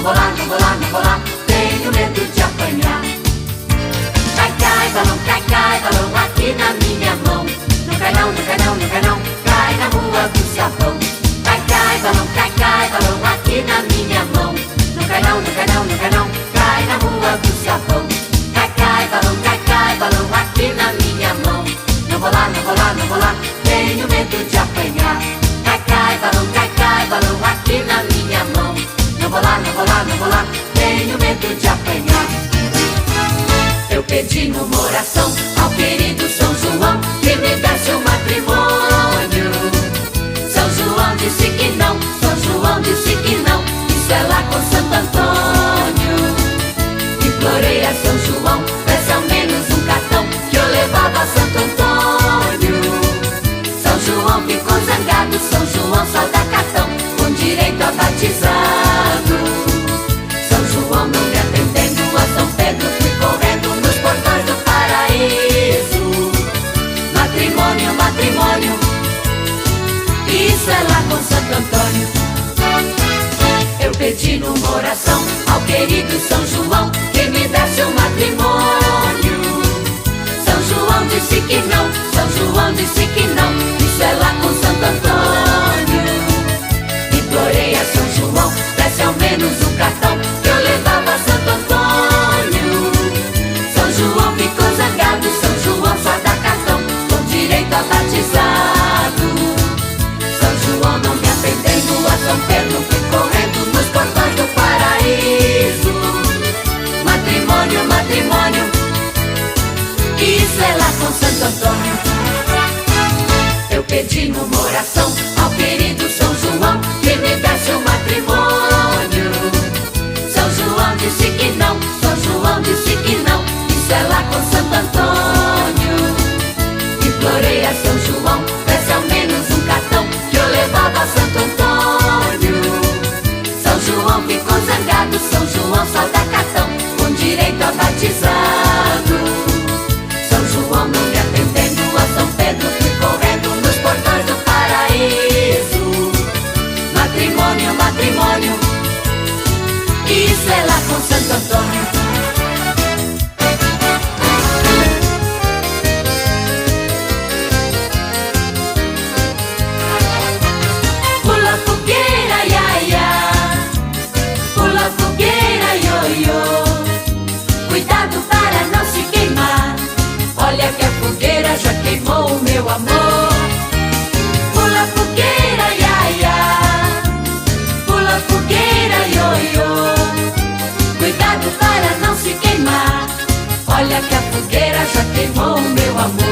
vou lá, não vou lá, não vou lá, tenho medo de apanhar. Cai, balão aqui na minha mão. Não cai não, não cai não, não cai não, cai na rua do sabão. Cai, balão aqui na minha mão. Não cai não, não cai não, não cai não, cai na rua do sabão. Cai, balão aqui na minha mão. Não vou lá, não vou lá, não vou lá, tenho medo de apanhar. Cai, balão aqui na minha mão. Não vou lá, não vou lá, não vou lá, tenho medo de apanhar. Eu pedi numa oração ao querido São João que me desse um matrimônio. São João disse que não, São João disse que não, isso é lá com Santo Antônio. Implorei a São João, desse ao menos um cartão que eu levava a Santo Antônio. São João ficou zangado, São João só dá cartão com direito a batizado. São João não me atendendo, a São Pedro fui correndo nos portões do paraíso. Matrimônio, matrimônio, isso é lá com Santo Antônio. Eu pedi numa oração ao querido São João que me desse um matrimônio. São João disse que não, São João disse que não, isso é lá com Santo Antônio. Implorei a São João, desse ao menos um cartão que eu levava a Santo Antônio. São João ficou zangado, São João só dá cartão com direito a batizado. São João não me atendendo, a São Pedro fui correndo nos portões do paraíso. Matrimônio, matrimônio, isso é lá com Santo Antônio. Eu pedi numa oração ao querido São João que me desse um matrimônio. São João disse que não, São João disse que não, isso é lá com Santo Antônio. Implorei a São João, desse ao menos um cartão que eu levava a Santo Antônio. São João ficou zangado, São João só dá cartão com direito a batizado. São João não me atendendo, a São Pedro fui correndo nos portões do paraíso. Matrimônio, matrimônio, isso é lá com Santo Antônio. Pula fogueira, ia, ia, pula fogueira, ioiô, cuidado para não se queimar, olha que a fogueira já queimou o meu amor. Pula fogueira, ia, ia, pula fogueira, ioiô, cuidado para não se queimar, olha que a fogueira já queimou o meu amor.